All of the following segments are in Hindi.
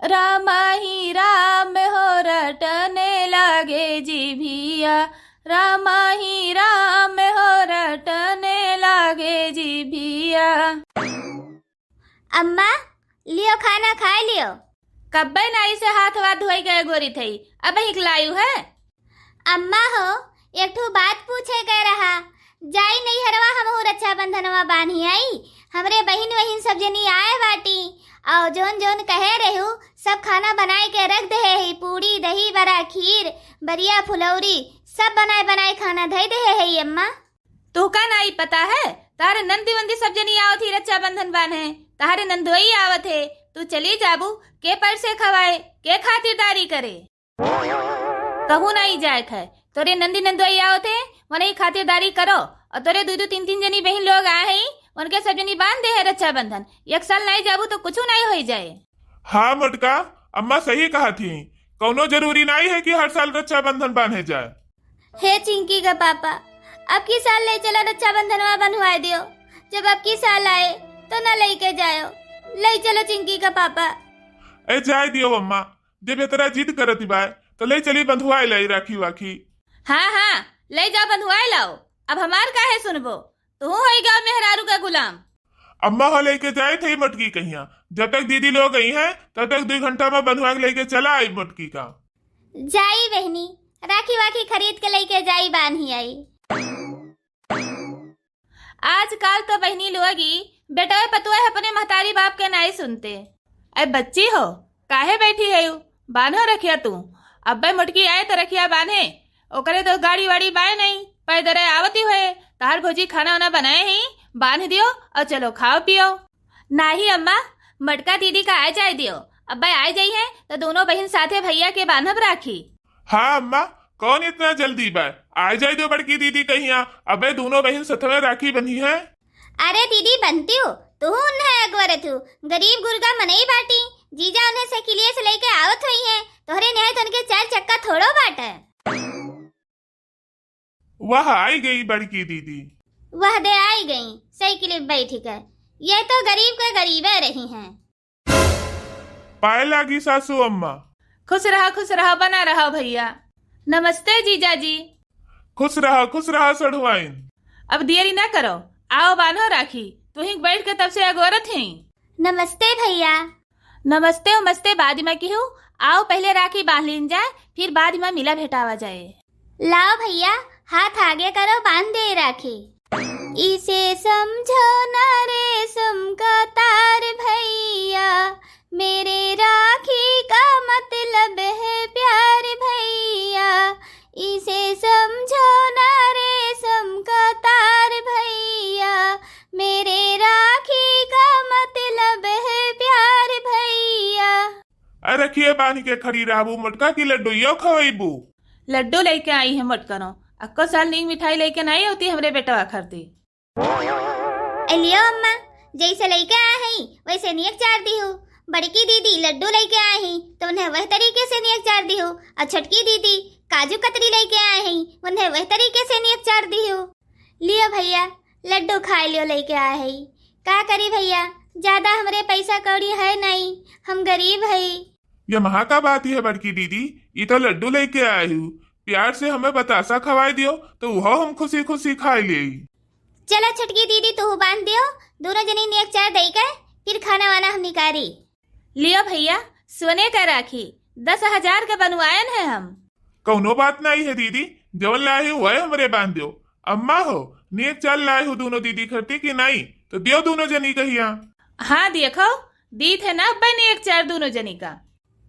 राम ही राम हो रटने लागे जीभिया, राम ही राम हो रटने लागे जीभिया। अम्मा लियो खाना खा लियो। कब्बे नाई से हाथ वाथ धोई गए गोरी थई, अब हिक लायू है। अम्मा हो एक ठो बात पूछे गए रहा, जाई नहीं हरवा हमहू रक्षाबंधनवा बांधी आई, हमरे बहिन वहिन सब जनी आए बाटी, और जोन जोन कहे रहू सब खाना बनाए के रख दे है, पूड़ी दही बड़ा खीर बरिया फुलौरी सब बनाए बनाए खाना धई दे है। अम्मा तू का नाई पता है, तारे नंदी वंदी सब जनी आवत ही रक्षाबंधन बांधे, तारे नंदोई आवत है, तू चली जाबू के पर से खवाए के खातिरदारी करे, कहू नहीं जाए है। तोरे नंदी नंदोई आवत है वही खातिरदारी करो, और तोरे दो दो तीन तीन जनी बहन लोग आए हैं उनके सब जनी बांध दे है रक्षाबंधन। एक साल नहीं जाबू तो कुछ नहीं हो जाए। हाँ मटका, अम्मा सही कहा थी, कौनो जरूरी नहीं है कि हर साल रक्षाबंधन बांधे जाए। हे चिंकी का पापा, अब की साल ले चला रक्षाबंधनवा बंधवाए दियो, जब अब की साल आए तो न लेके जायो, ले चलो चिंकी का पापा। ए जाए दियो अम्मा, जब इतना जिद करती बाय तो ले चली बंधुआई लाई राखी वाखी। हाँ हाँ ले जाओ बंधुआई लाओ, अब हमार काहे सुनबो, तू होई गाँव मेहरारू का गुलाम। अम्मा हो लेके जाए थे मटकी कहिया, जब तक दीदी लोग गई हैं तब तक 2 घंटा में बंधुआ के लेके चला आई मटकी का। जाई बहनी राखी वाखी खरीद के लेके जाई बांधी आई। आजकल तो बहनी लोगी बेटा पतुआ अपने महतारी बाप के नहीं सुनते। अरे बच्ची हो काहे बैठी है, बांधो रखिया तू, अब्बे मुटकी आए तो रखिया बांधे, ओकरे तो गाड़ी वाड़ी बाय नहीं, पैदरे आवती हुए तार भोजी खाना वाना बनाए ही, बांध दियो और चलो खाओ पियो। नहीं अम्मा, मटका दीदी का आ जाए दियो, अब्बे आ जाई है तो दोनों बहन साथे भैया के बांधब राखी। हाँ अम्मा, कौन इतना जल्दी बाय, आ जाए दो बड़की दीदी कहिया, अबे दोनों बहन सतवे राखी बंधी है। अरे दीदी बनती हो तू उन्हें अगवर तू, गरीब गुरगा मनई बाटी, जीजा उन्हें साइकिलिया से लेके आवत हुई है, तोहरे न्याय तो उनके 4 चक्का थोड़ो बाट है। वह आई गई बड़की दीदी, वह दे आई गई साइकिल बैठी कर, ये तो गरीब के गरीबे रही हैं। पाए लागी सासू अम्मा। खुश रहो बना रहो भैया। नमस्ते जीजा जी। खुश रहा सढ़ुआइन। अब देरी ना करो, आओ बांधो राखी, तू ही बैठ के तब से अगोरत ही। नमस्ते भैया। नमस्ते उमस्ते बाद में की हूँ, आओ पहले राखी बांध लीन जाए, फिर बाद में मिला भेटावा जाए। लाओ भैया हाथ आगे करो, बांध दे राखी। इसे समझो ना रेशम का तार भैया, मेरे राखी का मतलब है प्यार भैया, इसे समझो ना रेशम का तार भैया, मेरे राखी का मतलब है प्यार भैया। अरे रखिए बांध के खड़ी रहबू, मटका की लड्डू यो खवाईबू। लड्डू लेके आई है मटकनो, अक्को साल नी मिठाई लेके नहीं होती हमरे बेटा खरती। लियो अम्मा, जैसे लेके आए हैं वैसे नियक चार दी हूँ। बड़की दीदी लड्डू लेके आए हैं तो उन्हें वह तरीके से नियक चार दी हूँ, और छोटकी दीदी काजू कतरी लेके आए हैं उन्हें वह तरीके से नियक चार दी हूँ। लियो भैया लड्डू खा लियो लेके आए हैं। का करी भैया, ज्यादा हमरे पैसा कौड़ी है नहीं, हम गरीब है। ये महा का बात ही है बड़की दीदी, ये तो लड्डू लेके आए हूँ, प्यार से हमें बतासा खवाई दियो तो वह हम खुशी खुशी खाई ले। चलो छोटकी दीदी तू बांध दियो, दोनों जनी नियक चार दई कर फिर खाना वाना हम निकारी। लियो भैया सोने का राखी 10,000 के बनवायन है हम। कौनो बात नहीं है दीदी, जवन लाए हूँ वह हमरे बांध दियो। अम्मा हो नियक चाल लाए हूँ दोनों दीदी खरती की नहीं तो दियो दोनों जनी कहिया। हाँ देखो दी थे ना बने एक चार दोनों जनी का।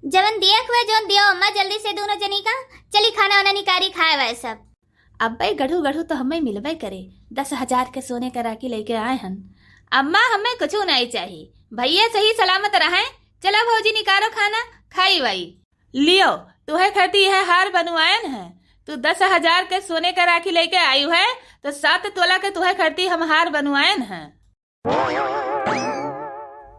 जवन देख वे जोन दियो अम्मा जल्दी से दोनों जनी का, चली खाना वाना निकारी खाए वह सब। अब भाई गढ़ू गढ़ू तो हमें मिलवे करे, 10,000 के सोने का राखी लेके आए हन। अम्मा हमें कुछ नहीं चाहिए, भैया सही सलामत रहे। चलो भौजी निकालो खाना खाई वाई। लियो तुहे खरती है हार बनवायन है, तू 10,000 के सोने का राखी लेके आई है तो 7 तोला के तुहे खरती हम हार बनवायन है।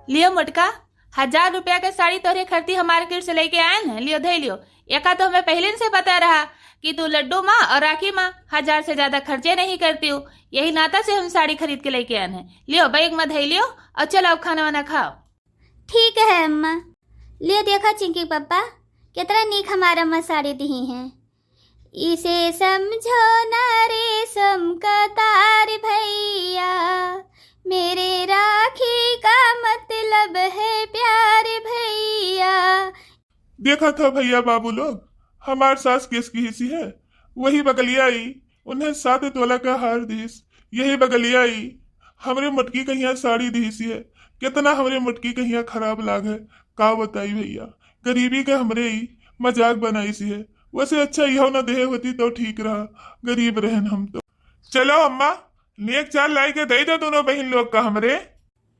लियो मुटका 1,000 रुपया के साड़ी तोहरे खरती हम मार्केट से लेके आए हैं, लियो धे लियो। एका तो हमें पहले से पता रहा कि तू लड्डू माँ और राखी माँ 1,000 से ज्यादा खर्चे नहीं करती हूँ, यही नाता से हम साड़ी खरीद के लेके आए हैं। लियो बैग में धे लियो और चलो अब खाना वाना खाओ। ठीक है अम्मा, लियो देखो चिंकी पप्पा कितना नीक हमारा अम्मा साड़ी दी हैं। इसे समझो ना रेशम का तार भैया, मेरे राखी का मतलब है प्यार भैया। देखा था भैया बाबू लोग, हमार सास केस की हिस्सी है, वही बगलिया आई, उन्हें 7 तोला का हार दीस, यही बगलिया आई, हमरे मुटकी कहिया साड़ी दीसी है, कितना हमरे मुटकी कहिया खराब लाग है, का बताई भैया, गरीबी का हमरे ही मजाक बनाई सी है, वैसे अच्छा यह न देह होती तो ठीक रहा, गरीब रहन हम तो। चलो अम्मा, नेक चाल लाई के दे दो दोनों बहन लोग का हमरे।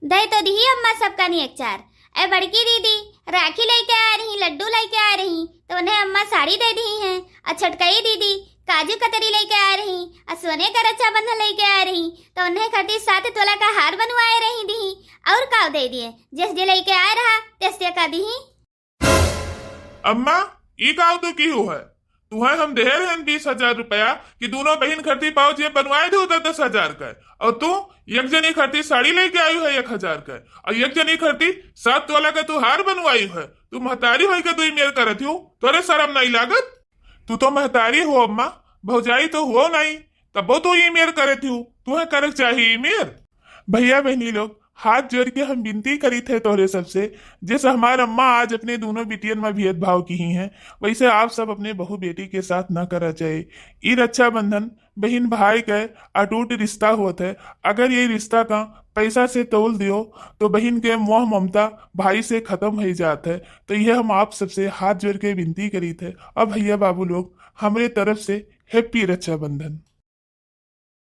दे तो दी अम्मा सबका नेक चार। ए बड़की दीदी राखी लेके आ रही, लड्डू लेके आ रही, तो उन्हें अम्मा साड़ी दे दी हैं। और छटकई दीदी काजू कतरी लेके आ रही, और सोने का रक्षा बंधन लेके आ रही, तो उन्हें खातिर 7 तोला का हार बनवाए रही दी। और का दे दिए, जिस जे लेके आ रहा तेस्ते का दी। अम्मा ई काव तो की हो है, तुम्हें हम दे रहे 20,000 रुपया कि दोनों बहन खर्ची पाओ, ये बनवाए दो 10,000 का, और तू एक जनी खर्ची साड़ी लेके आई है 1,000 का, और एक जनी खर्ची 7 तोला का तू हार बनवाई है। तू महतारी हो के तू मेल करत हो, तोरे शर्म नहीं लागत? तू तो महतारी हो अम्मा, भौजाई तो हो नहीं, तब तो ईमेल करे थी, तुम्हें करे चाहिए ईमेल। भैया बहनी लोग, हाथ जोड़ के हम विनती करी थे तोहरे सबसे, जैसे हमारे अम्मा आज अपने दोनों बेटियन में भेदभाव की ही हैं, वैसे आप सब अपने बहू बेटी के साथ ना करा चाहिए। ये रक्षाबंधन बहन भाई का अटूट रिश्ता होता है, अगर ये रिश्ता का पैसा से तोल दियो तो बहन के मोह ममता भाई से खत्म हो जाता है। तो यह हम आप सबसे हाथ जोड़ के विनती करी थे। अब भैया बाबू लोग, हमरे तरफ से हैप्पी रक्षाबंधन।